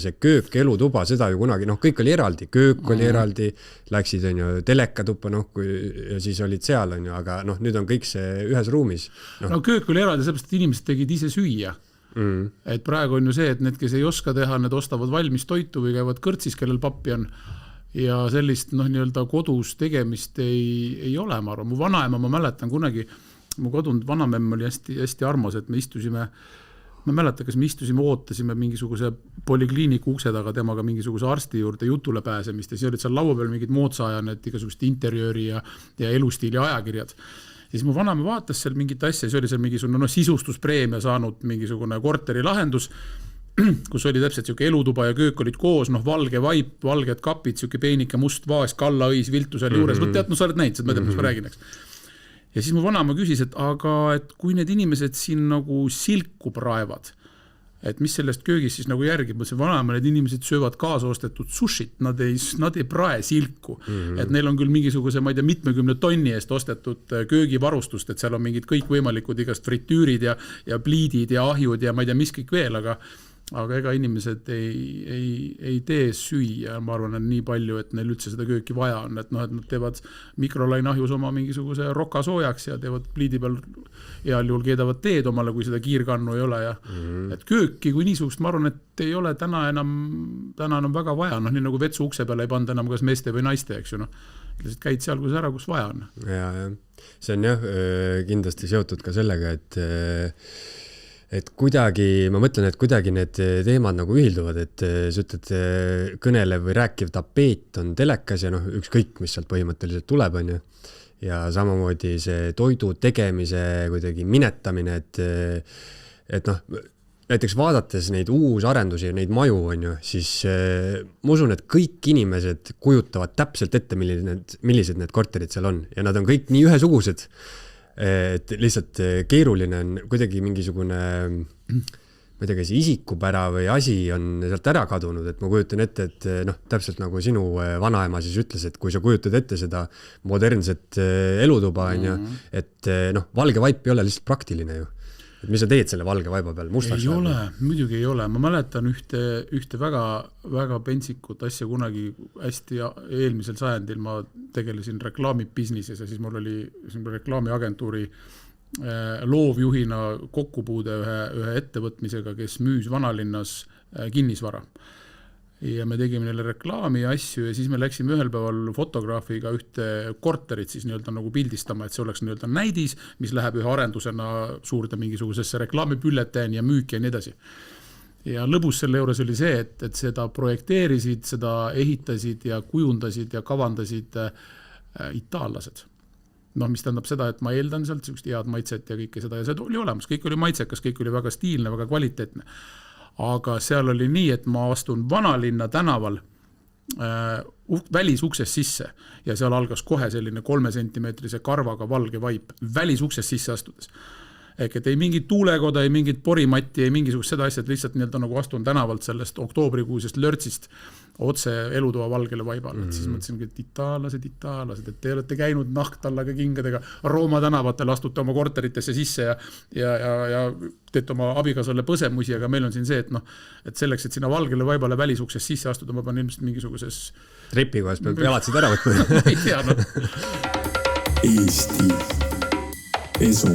see köök, elutuba, seda ju kunagi, kõik oli eraldi, köök oli eraldi, läksid on ju telekatuppa, ja siis olid seal on ju, aga nüüd on kõik see ühes ruumis. No köök oli eraldi, sellepärast, et inimesed tegid ise süüa. Et praegu on ju see, et need, kes ei oska teha, need ostavad valmis toitu või käivad kõrtsis, kellel pappi on ja sellist nii-öelda kodus tegemist ei ole, ma arvan. Mu vanaema, ma mäletan kunagi, mu kodunud vanamemm oli hästi, hästi armas, et me istusime ma mäletan, kas me istusime, ootasime mingisuguse polikliiniku ukse taga temaga mingisuguse arsti juurde jutule pääsemist ja siis olid seal laua peal mingid moodsaajaned, igasugust interjööri ja elustiili ajakirjad. Ja siis mu vanaema vaatas seal mingit asja, see oli seal mingisugune sisustuspreemia saanud mingisugune korteri lahendus, kus oli täpselt siuke elutuba ja köök olid koos, valge vaip, valged kapid, siuke peenike must vaas, kallaõis, viltu seal juures. Tead, sa oled näinud, ma tead, mis ma räägin, eks. Ja siis mu vanaema küsis, et kui need inimesed siin nagu silku praevad, et mis sellest köögis siis nagu järgib, ma ütlesin, vanaema, need inimesed söövad kaasaostetud sushit, nad ei prae silku, et neil on küll mingisuguse, ma ei tea, 70 tonni eest ostetud köögivarustust, et seal on mingid kõikvõimalikud igast fritüürid ja pliidid ja ahjud ja ma ei tea, mis kõik veel, aga ega inimesed ei tee süüa, ma arvan, et nii palju, et neil üldse seda kööki vaja on, et nad teevad mikrolainahjus oma mingisuguse roka soojaks ja teevad pliidi peal heal juhul keedavad teed omale, kui seda kiirkannu ei ole ja et kööki kui niisugust, ma arvan, et ei ole täna enam väga vaja, nii nagu vetsu ukse peale ei panda enam kas meeste või naiste, eks ju, lihtsalt käid seal kus vaja on. Ja. See on kindlasti seotud ka sellega, et kuidagi, ma mõtlen, et kuidagi need teemad nagu ühilduvad, et sa ütled, kõnelev või rääkiv tapeet on telekas ja ükskõik, mis sealt põhimõtteliselt tuleb, on ju. Ja samamoodi see toidu tegemise kuidagi minetamine, et näiteks vaadates neid uusarendusi ja neid maju, on ju, siis ma usun, et kõik inimesed kujutavad täpselt ette, millised need korterid seal on ja nad on kõik nii ühesugused, et lihtsalt keeruline on kuidagi mingisugune ma ei tea, kas isikupära või asi on sealt ära kadunud, et ma kujutan ette, et täpselt nagu sinu vanaema siis ütles, et kui sa kujutad ette seda modernset elutuba, on ju, et valge vaip ei ole lihtsalt praktiline ju. Et mis sa teed selle valge vaiba peal? Mustaks ei ole, muidugi ei ole. Ma mäletan ühte väga, väga pentsikut asja kunagi hästi eelmisel sajandil ma tegelesin reklaamibisnises ja siis mul oli reklaamiagentuuri loovjuhina kokkupuude ühe ettevõtmisega, kes müüs vanalinnas kinnisvara. Ja me tegime neile reklaami ja asju ja siis me läksime ühel päeval fotograafiga ühte korterit siis nii-öelda nagu pildistama, et see oleks nii-öelda näidis, mis läheb ühe arendusena suurde mingisugusesse reklaamipülletään ja müük ja nii edasi. Ja lõbus selle juures oli see, et seda projekteerisid, seda ehitasid ja kujundasid ja kavandasid itaallased. Mis tähendab seda, et ma eeldan sealt head maitset ja kõike seda ja see oli olemas, kõik oli maitsekas, kõik oli väga stiilne, väga kvaliteetne. Aga seal oli nii, et ma astun vanalinna tänaval välisuksest sisse ja seal algas kohe selline 3 sentimeetrise karvaga valge vaip välisuksest sisse astudes. Ehk et ei mingit tuulekoda, ei mingit porimatti, ei mingisugust seda asja, et lihtsalt nii-öelda nagu astun tänavalt sellest oktoobrikuusest lörtsist otse elutoa valgele vaibale. Siis mõtlesin, et itaallased, et te olete käinud nahktallaga kingadega Rooma tänavatel, astute oma korteritesse sisse ja teete oma abikaasale põsemusi, aga meil on siin see, et selleks, et sinna valgele vaibale välisuksest sisse astuda, ma pean ilmselt mingisuguses trepikohas peab jalatsid ära võtma. Ei tea, Eesti esu.